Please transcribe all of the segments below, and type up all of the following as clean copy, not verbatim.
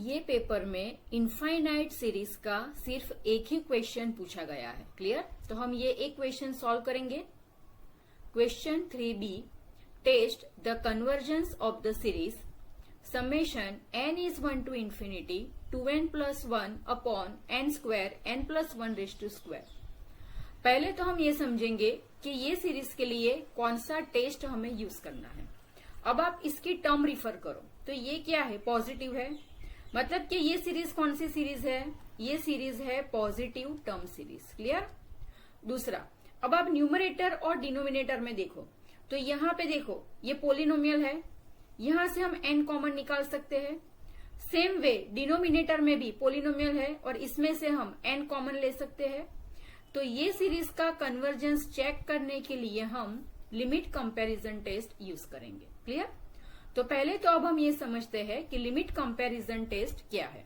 ये पेपर में infinite series का सिर्फ एक ही क्वेश्चन पूछा गया है। क्लियर? तो हम ये एक क्वेश्चन सॉल्व करेंगे। Question 3B, test the convergence of the series summation n is 1 to infinity 2n plus 1 upon n square n plus 1 raised to square। पहले तो हम ये समझेंगे कि ये सीरीज के लिए कौन सा टेस्ट हमें यूज करना है। अब आप इसकी टर्म रिफर करो तो ये क्या है? पॉजिटिव है, मतलब कि ये सीरीज कौन सी सीरीज है? ये सीरीज है पॉजिटिव टर्म सीरीज। क्लियर? दूसरा, अब आप न्यूमरेटर और डिनोमिनेटर में देखो तो यहाँ पे देखो ये पोलिनोमियल है, यहां से हम n कॉमन निकाल सकते हैं। सेम वे डिनोमिनेटर में भी पोलिनोमियल है और इसमें से हम n कॉमन ले सकते हैं। तो ये सीरीज का कन्वर्जेंस चेक करने के लिए हम लिमिट कंपैरिजन टेस्ट यूज करेंगे। क्लियर? तो पहले तो अब हम ये समझते हैं कि लिमिट कंपैरिजन टेस्ट क्या है।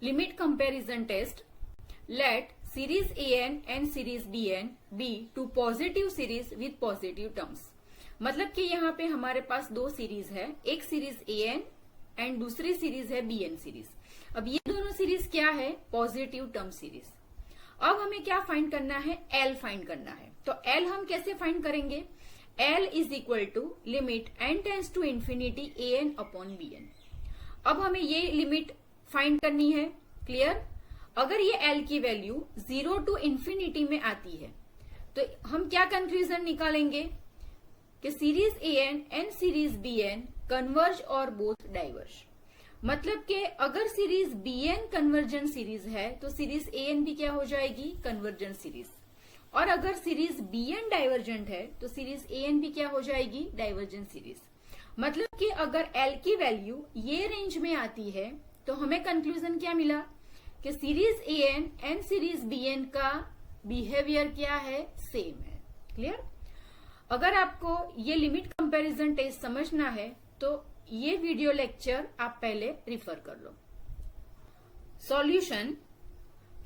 Limit comparison test, let series an and series bn be two positive series with positive terms. मतलब कि यहाँ पे हमारे पास दो सीरीज है, एक सीरीज an एंड दूसरी सीरीज है bn सीरीज। अब ये दोनों सीरीज क्या है? Positive term series. अब हमें क्या फाइंड करना है? L फाइंड करना है। तो L हम कैसे फाइंड करेंगे? L is equal to limit n tends to infinity an upon bn। अब हमें ये लिमिट फाइंड करनी है। क्लियर? अगर ये L की वैल्यू 0 टू इंफिनिटी में आती है तो हम क्या कंक्लूजन निकालेंगे कि series an and series bn converge और बोथ डाइवर्ज। मतलब कि अगर सीरीज bn कन्वर्जेंट सीरीज है तो सीरीज an भी क्या हो जाएगी? Convergent series. और अगर सीरीज bn डाइवर्जेंट है तो सीरीज an भी क्या हो जाएगी? Divergent series. मतलब कि अगर L की वैल्यू ये रेंज में आती है तो हमें कंक्लूजन क्या मिला कि series an and series bn का बिहेवियर क्या है? सेम है। क्लियर? अगर आपको ये लिमिट कंपैरिजन टेस्ट समझना है तो ये वीडियो लेक्चर आप पहले रिफर कर लो। Solution,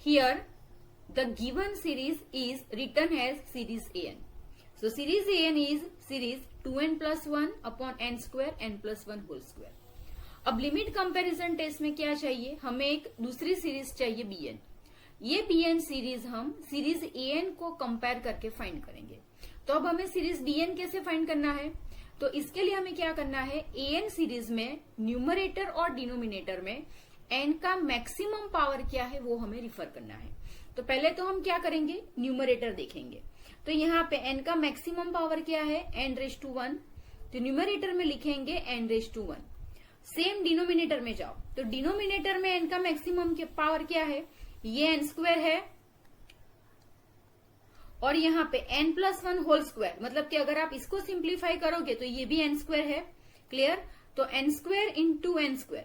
here the given series is written as series an। So series an is series 2n plus 1 upon n square n plus 1 whole square। अब लिमिट कंपैरिजन टेस्ट में क्या चाहिए? हमें एक दूसरी सीरीज चाहिए bn। ये bn सीरीज हम सीरीज an को कंपेयर करके फाइंड करेंगे। तो अब हमें सीरीज bn कैसे फाइंड करना है? तो इसके लिए हमें क्या करना है? an सीरीज में न्यूमरेटर और डिनोमिनेटर में n का मैक्सिमम पावर क्या है वो हमें रिफर करना है। तो पहले तो हम क्या करेंगे? न्यूमरेटर देखेंगे। तो यहाँ पे n का मैक्सिमम पावर क्या है? n⁻1। तो न्यूमरेटर में लिखेंगे n⁻1। सेम डिनोमिनेटर में जाओ तो डिनोमिनेटर में n का मैक्सिमम पावर क्या है? ये n² है और यहाँ पे n plus 1 होल स्क्वायर, मतलब कि अगर आप इसको सिंप्लीफाई करोगे तो ये भी n² है। क्लियर? तो n² इंटू n²।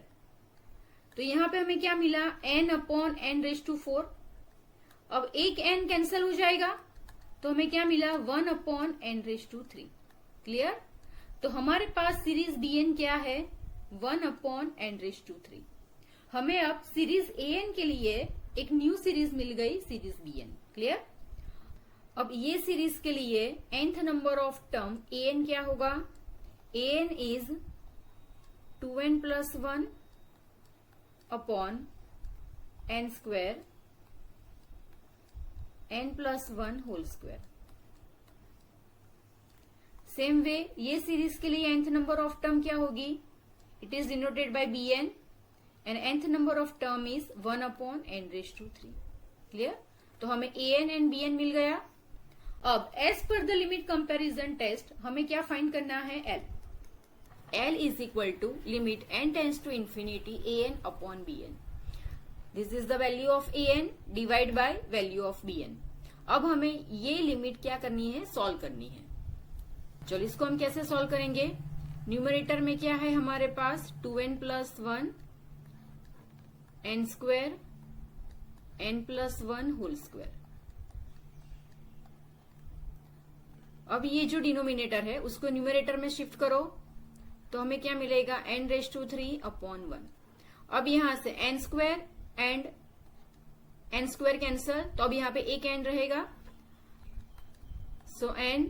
तो यहाँ पे हमें क्या मिला? n upon n⁻4। अब एक n कैंसिल हो जाएगा तो हमें क्या मिला? 1 अपॉन n⁻3। क्लियर? तो हमारे पास सीरीज bn क्या है? 1 अपॉन n⁻3। हमें अब सीरीज an के लिए एक न्यू सीरीज मिल गई, सीरीज bn। क्लियर? अब ये सीरीज के लिए nth number of term an क्या होगा? an is 2n plus 1 upon n² n plus 1 whole square. Same way ये सीरीज के लिए nth नंबर ऑफ टर्म क्या होगी? It is denoted by bn and nth number of term is 1 upon n⁻3। Clear? तो हमें an and bn मिल गया। अब as per the limit comparison test हमें क्या फाइंड करना है? L is equal to limit n tends to infinity an upon bn। This is the value of an divide by value of bn। अब हमें ये limit क्या करनी है? सॉल्व करनी है। चलो इसको हम कैसे सॉल्व करेंगे? न्यूमरेटर में क्या है हमारे पास? 2n plus 1 n² n plus 1 whole square. अब ये जो डिनोमिनेटर है उसको न्यूमरेटर में शिफ्ट करो तो हमें क्या मिलेगा? n⁻3 upon 1। अब यहां से n² एंड n² कैंसल, तो अब यहाँ पे एक n रहेगा। सो n।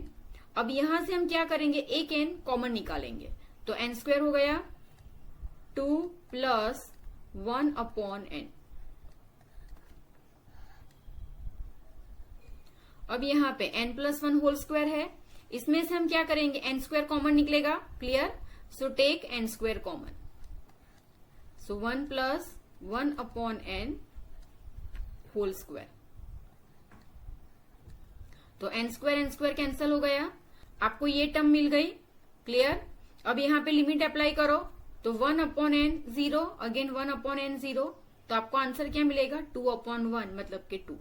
अब यहां से हम क्या करेंगे? एक n कॉमन निकालेंगे तो n² हो गया 2 प्लस 1 अपॉन n। अब यहाँ पे n प्लस 1 होल स्क्वायर है, इसमें से हम क्या करेंगे, n स्क्वायर कॉमन निकलेगा, clear. So take n square common, so 1 plus 1 upon n whole square. तो n स्क्वायर कैंसिल हो गया, आपको ये टर्म मिल गई, क्लियर। अब यहाँ पे लिमिट अप्लाई करो, तो 1 upon n 0, again 1 upon n 0, तो आपको आंसर क्या मिलेगा, 2 अपॉन 1 मतलब के 2।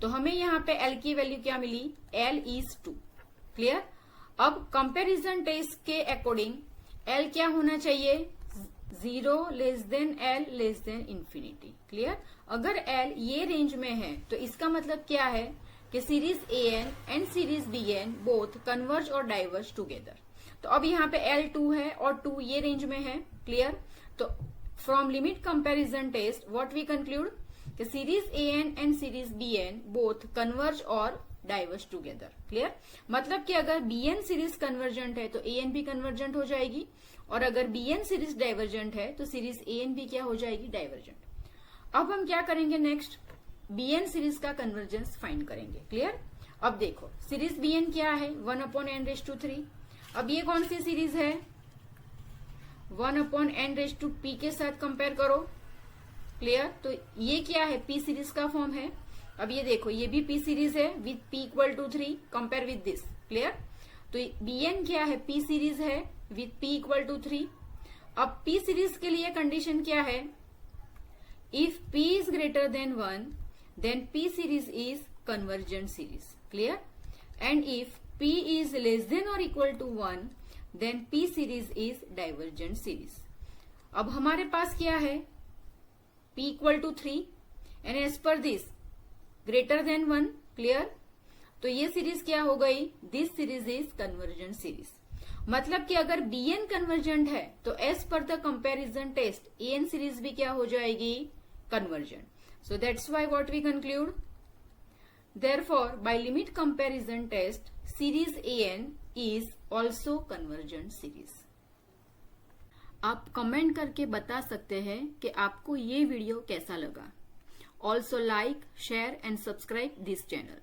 तो हमें यहाँ पे L की वैल्यू क्या मिली, L इज 2, क्लियर। अब कंपैरिजन टेस्ट के अकॉर्डिंग L क्या होना चाहिए, 0 less than L less than infinity, clear. अगर L ये रेंज में है तो इसका मतलब क्या है कि series AN and series BN both converge और डाइवर्ज टुगेदर। तो अब यहाँ पे L 2 है और 2 ये रेंज में है, क्लियर। तो from limit comparison test what we conclude कि series AN and series BN both converge और डाइवर्ज टुगेदर, क्लियर। मतलब कि अगर BN सीरीज कन्वर्जेंट है तो AN भी कन्वर्जेंट हो जाएगी, और अगर BN सीरीज डाइवर्जेंट है तो सीरीज AN भी क्या हो जाएगी, डाइवर्जेंट। अब हम क्या करेंगे, नेक्स्ट BN सीरीज का कन्वर्जेंस फाइंड करेंगे, क्लियर। अब देखो सीरीज BN क्या है, 1 अपॉन n रेज टू 3। अब ये कौन सी सीरीज है, 1 upon n raise to p के साथ कंपेयर करो, क्लियर। तो ये क्या है, P सीरीज का फॉर्म है। अब ये देखो ये भी P सीरीज है with P equal to 3, compare with this, clear. तो BN क्या है, P सीरीज है विथ P इक्वल टू 3। अब P सीरीज के लिए कंडीशन क्या है, if P is greater than 1 then P series is convergent series, clear, and if P is less than or equal to 1 then P series is divergent series। अब हमारे पास क्या है, P equal to 3 and as per this greater than 1, clear। तो ये series क्या हो गई, this series is convergent series. मतलब कि अगर BN कन्वर्जेंट है तो as per the comparison test AN series भी क्या हो जाएगी, convergent. So that's why what we conclude, therefore by limit comparison test series AN is also convergent series। आप कमेंट करके बता सकते हैं कि आपको ये वीडियो कैसा लगा। Also like, share and subscribe this channel।